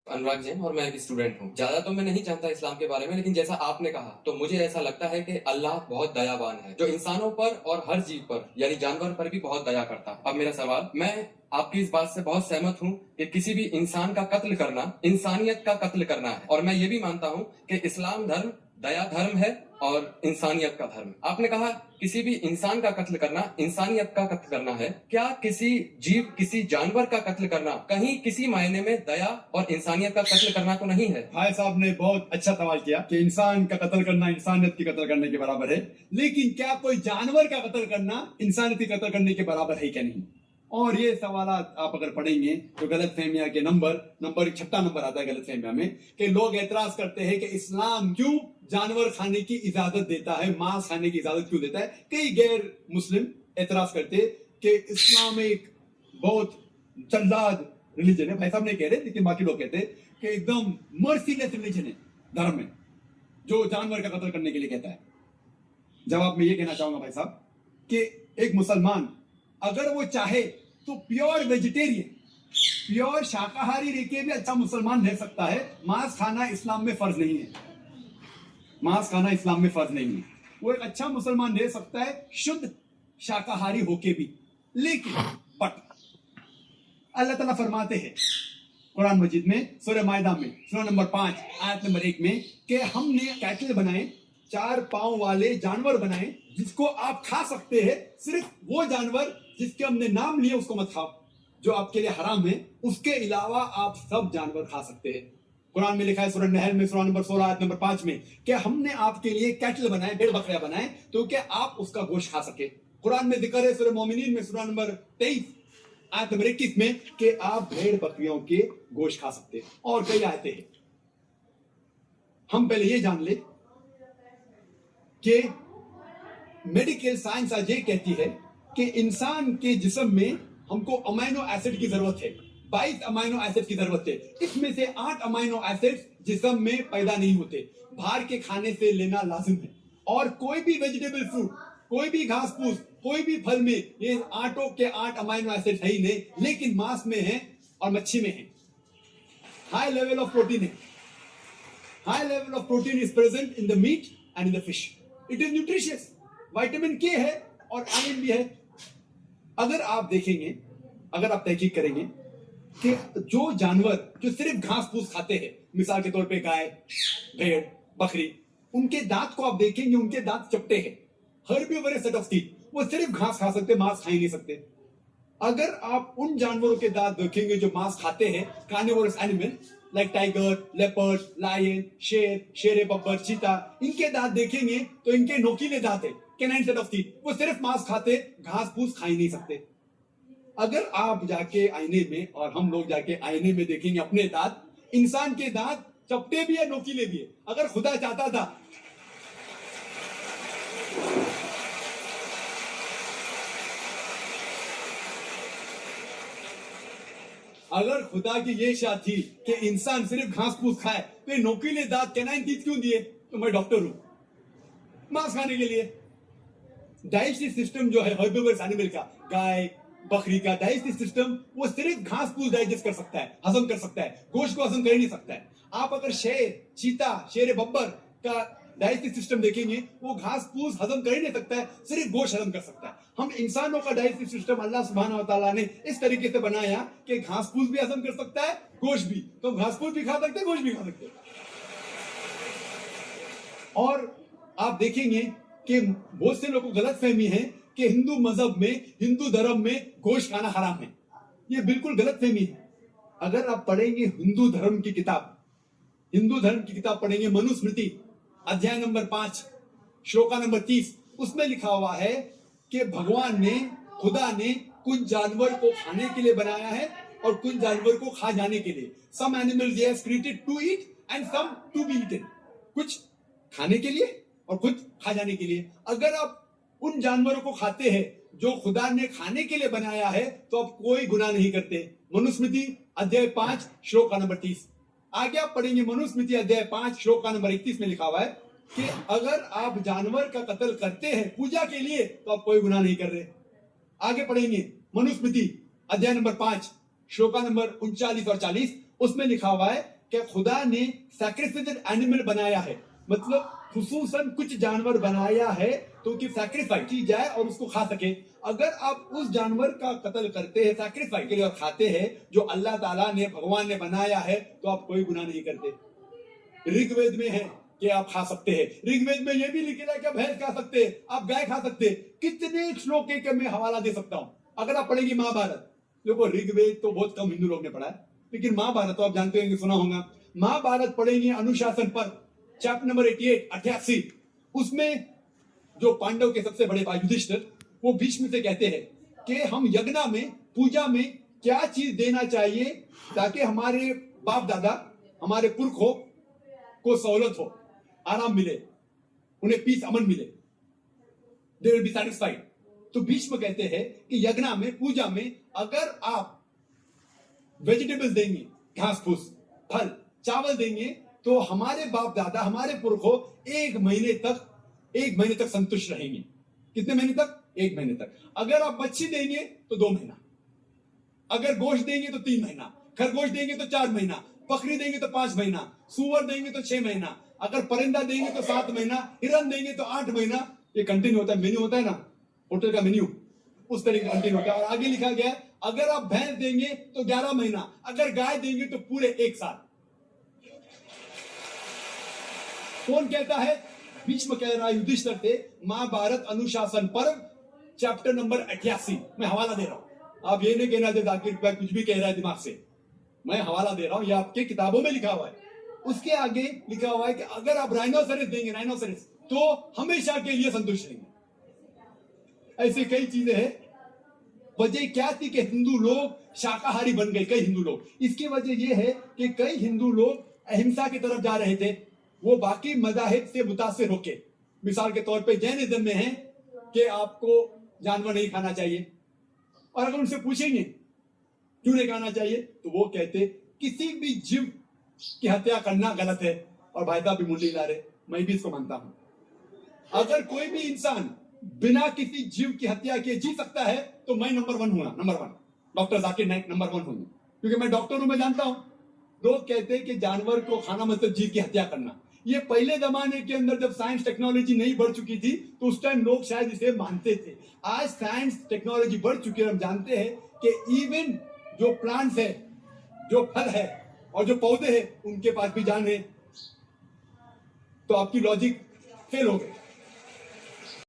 अनुराग जैन और मैं एक स्टूडेंट हूँ। ज्यादा तो मैं नहीं जानता इस्लाम के बारे में, लेकिन जैसा आपने कहा तो मुझे ऐसा लगता है कि अल्लाह बहुत दयावान है, जो इंसानों पर और हर जीव पर यानी जानवर पर भी बहुत दया करता है। अब मेरा सवाल, मैं आपकी इस बात से बहुत सहमत हूँ कि किसी भी इंसान का कत्ल करना इंसानियत का कत्ल करना है, और मैं ये भी मानता हूँ कि इस्लाम धर्म दया धर्म है और इंसानियत का धर्म। आपने कहा किसी भी इंसान का कत्ल करना इंसानियत का कत्ल करना है। क्या किसी जीव, किसी जानवर का कत्ल करना कहीं किसी मायने में दया और इंसानियत का कत्ल करना तो नहीं है? भाई साहब ने बहुत अच्छा सवाल किया कि इंसान का कत्ल करना इंसानियत की कत्ल करने के बराबर है, लेकिन क्या कोई जानवर का कत्ल करना इंसानियत की कत्ल करने के बराबर है क्या नहीं? और ये सवाल आप अगर पढ़ेंगे तो गलत फहमिया के नंबर 6 नंबर आता है गलत फहमिया में, कि लोग एतराज करते हैं कि इस्लाम क्यों जानवर खाने की इजाजत देता है, मांस खाने की इजाजत क्यों देता है। कई गैर मुस्लिम एतराज करते कि इस्लाम एक बहुत चल्लाद रिलीजन है। भाई साहब नहीं कह रहे, लेकिन बाकी लोग कहते हैं कि एकदम मर्सीलेस रिलीजन है, धर्म है जो जानवर का कत्ल करने के लिए कहता है। जवाब में ये कहना चाहूंगा भाई साहब कि एक मुसलमान अगर वो चाहे तो प्योर वेजिटेरियन, प्योर शाकाहारी रह के भी अच्छा मुसलमान रह सकता है। मांस खाना इस्लाम में फर्ज नहीं है, मांस खाना इस्लाम में फर्ज नहीं है। वो एक अच्छा मुसलमान रह सकता है शुद्ध शाकाहारी होके भी। लेकिन बट अल्लाह ताला फरमाते हैं कुरान मजीद में सूरह मायदा में सूरह नंबर 5 आयत नंबर 1 में कि हमने कैटल बनाए, 4 पांव वाले जानवर बनाए जिसको आप खा सकते हैं। सिर्फ वो जानवर जिसके हमने नाम लिए उसको मत खाओ, जो आपके लिए हराम है। उसके अलावा आप सब जानवर खा सकते हैं। कुरान में लिखा है सूरह नहल में सूरह नंबर 16 आयत नंबर 5 में कि हमने आपके लिए कैटल बनाए, भेड़ बकरियां बनाए, तो क्या आप उसका गोश्त खा सके। कुरान में जिक्र है सूरह मोमिनीन में सूरह नंबर 23 आयत नंबर 21 में कि आप भेड़ बकरियों के गोश्त खा सकते हैं। और कई आयतें हैं। हम पहले ये जान ले कि मेडिकल साइंस आज ये कहती है कि इंसान के जिस्म में हमको अमीनो एसिड की जरूरत है, 22 अमीनो एसिड की जरूरत है। इसमें से 8 अमीनो एसिड जिस्म में पैदा नहीं होते, बाहर के खाने से लेना लाजिम है। और कोई भी वेजिटेबल फ्रूट, कोई भी घास फूस, कोई भी फल में ये 8 के 8 अमीनो एसिड है ही नहीं, लेकिन मांस में है और मच्छी में है। हाई लेवल ऑफ प्रोटीन है, high level of protein is present in the meat and in the fish. It is nutritious, vitamin के है और आयरन भी है। अगर आप देखेंगे, अगर आप तहकीक करेंगे कि जो जानवर जो सिर्फ घास फूस खाते हैं, मिसाल के तौर पे गाय, भेड़, बकरी, उनके दांत को आप देखेंगे, उनके दांत चपटे हैं, हर्बिवोरस सेट ऑफ टीथ। वो सिर्फ घास खा सकते, मांस खा ही नहीं सकते। अगर आप उन जानवरों के दांत देखेंगे जो मांस खाते हैं, carnivorous animal like tiger, leopard, lion, शेर बब्बर, चीता, इनके दांत देखेंगे तो इनके नोकीले दांत है, कैनाइन सेट ऑफ टीथ। वो सिर्फ मांस खाते, घास फूस खा ही नहीं सकते। अगर आप जाके आईने में और हम लोग जाके आईने में देखेंगे अपने दांत, इंसान के दांत चपटे भी है, नोकीले भी है। अगर खुदा चाहता था, अगर खुदा की ये शाह थी कि इंसान सिर्फ घास फूस खाए, तो नोकीले दांत कैनाइन टीथ क्यों दिए? तो मैं डॉक्टर हूं, मांस खाने के लिए। डाइजेस्टिव सिस्टम जो है हर्बिवोरस एनिमल का, गाय बकरी का डाइजेस्टिव सिस्टम, वो सिर्फ घास फूस डाइजेस्ट कर सकता है, हजम कर सकता है, गोश्त को हजम कर नहीं सकता है। आप अगर शेर, चीता, शेर बब्बर का डाइजेस्टिव सिस्टम देखेंगे, वो घास फूस हजम कर ही नहीं सकता है, सिर्फ गोश्त हजम कर सकता है। हम इंसानों का डाइजेस्टिव सिस्टम अल्लाह सुब्हानहू व तआला ने इस तरीके से बनाया कि घास फूस भी हजम कर सकता है, गोश्त भी। तो घास फूस भी खा सकते हैं, गोश्त भी खा सकते हैं। और आप देखेंगे कि बहुत से लोगों को गलत फहमी है कि हिंदू मजहब में, हिंदू धर्म में गोश्त खाना हराम है। ये बिल्कुल गलत फहमी है। अगर आप पढ़ेंगे हिंदू धर्म की किताब, हिंदू धर्म की किताब पढ़ेंगे, मनुस्मृति अध्याय नंबर 5 श्लोका नंबर 30, उसमें लिखा हुआ है कि भगवान ने, खुदा ने कुछ जानवर को खाने के लिए बनाया है और कुछ जानवर को खा जाने के लिए। Some animals he has created to eat and some to be eaten। कुछ खाने के लिए और कुछ खा जाने के लिए। अगर आप उन जानवरों को खाते हैं जो खुदा ने खाने के लिए बनाया है, तो आप कोई गुनाह नहीं करते। मनुस्मृति अध्याय 5 श्लोक नंबर 30। आगे आप पढ़ेंगे मनुस्मृति अध्याय 5 श्लोक नंबर 31 में लिखा हुआ है कि अगर आप जानवर का कत्ल करते हैं पूजा के लिए, तो आप कोई गुनाह नहीं कर रहे। आगे पढ़ेंगे मनुस्मृति अध्याय नंबर 5 श्लोका नंबर 39 और 40, उसमें लिखा हुआ है कि खुदा ने सैक्रिफिशियल एनिमल बनाया है, मतलब खुसूसन कुछ जानवर बनाया है तो कि सैक्रिफाई की जाए और उसको खा सके। अगर आप उस जानवर का कत्ल करते हैं सैक्रिफाई के लिए और खाते हैं जो अल्लाह ताला ने, भगवान ने बनाया है, तो आप कोई गुनाह नहीं करते। ऋग्वेद में है कि आप खा सकते हैं, ऋग्वेद में यह भी लिखा है कि आप भैंस खा सकते हैं, आप गाय खा सकते हैं। कितने श्लोक के मैं हवाला दे सकता हूं। अगर आप पढ़ेंगे महाभारत, देखो ऋग्वेद तो बहुत कम हिंदू लोग ने पढ़ा है, लेकिन महाभारत तो आप जानते होंगे, सुना होगा। महाभारत पढ़ेंगे अनुशासन पर, चैप्टर नंबर 88, उसमें जो पांडव के सबसे बड़े भाई युधिष्ठिर, वो भीष्म से कहते हैं कि हम यज्ञ में, पूजा में क्या चीज देना चाहिए ताकि हमारे बाप दादा, हमारे पुरखों को सहूलत हो, आराम मिले, उन्हें पीस, अमन मिले, दे विल बी सैटिस्फाइड। तो भीष्म कहते हैं कि यज्ञ में, पूजा में अगर आप वेजिटेबल्स देंगे, घास फूस, फल, चावल देंगे, तो हमारे बाप दादा, हमारे पुरखों एक महीने तक संतुष्ट रहेंगे। कितने महीने तक? 1 महीने तक। अगर आप मच्छी देंगे तो 2 महीना, अगर गोश्त देंगे तो 3 महीना, खरगोश देंगे तो 4 महीना, बकरी देंगे तो 5 महीना, सुअर देंगे तो 6 महीना, अगर परिंदा देंगे तो 7 महीना, हिरन देंगे तो 8 महीना। ये कंटिन्यू होता है, मेन्यू होता है ना, होटल का मेन्यू, उस तरीके का कंटिन्यू होता है। और आगे लिखा गया है अगर आप भैंस देंगे तो 11 महीना, अगर गाय देंगे तो पूरे 1 साल। कौन कहता है? भीष्म कह रहा है युधिष्ठिर से, महाभारत अनुशासन पर्व, चैप्टर नंबर 88। मैं हवाला दे रहा हूं, आप ये नहीं कहना थे जाकिर भाई कुछ भी कह रहा है दिमाग से, मैं हवाला दे रहा हूं, ये आपके किताबों में लिखा हुआ है। उसके आगे लिखा हुआ है कि अगर आप राइनोसेरस देंगे, राइनोसेरस, तो हमेशा के लिए संतुष्ट रहेंगे। ऐसे कई चीजें हैं। वजह क्या थी कि हिंदू लोग शाकाहारी बन गए, कई हिंदू लोग। इसकी वजह यह है कि कई हिंदू लोग अहिंसा की तरफ जा रहे थे, वो बाकी मज़ाहिब से मुतासिर होके, मिसाल के तौर पे जैनिज्म में है कि आपको जानवर नहीं खाना चाहिए, और अगर उनसे पूछेंगे क्यों नहीं खाना चाहिए, तो वो कहते किसी भी जीव की हत्या करना गलत है। और भाई साहब भी मुंडी ला रहे, मैं भी इसको मानता हूं। अगर कोई भी इंसान बिना किसी जीव की हत्या किए जी सकता है तो मैं नंबर 1 हूं, number 1, doctor Zakir Naik number 1 हूं, क्योंकि मैं डॉक्टर हूं, मैं जानता हूं। लोग कहते हैं कि जानवर को खाना मतलब जीव की हत्या करना। ये पहले जमाने के अंदर जब साइंस टेक्नोलॉजी नहीं बढ़ चुकी थी तो उस टाइम लोग शायद इसे मानते थे। आज साइंस टेक्नोलॉजी बढ़ चुकी है, हम जानते हैं कि इवन जो प्लांट्स है, जो फल है और जो पौधे हैं, उनके पास भी जान है। तो आपकी लॉजिक फेल हो गई।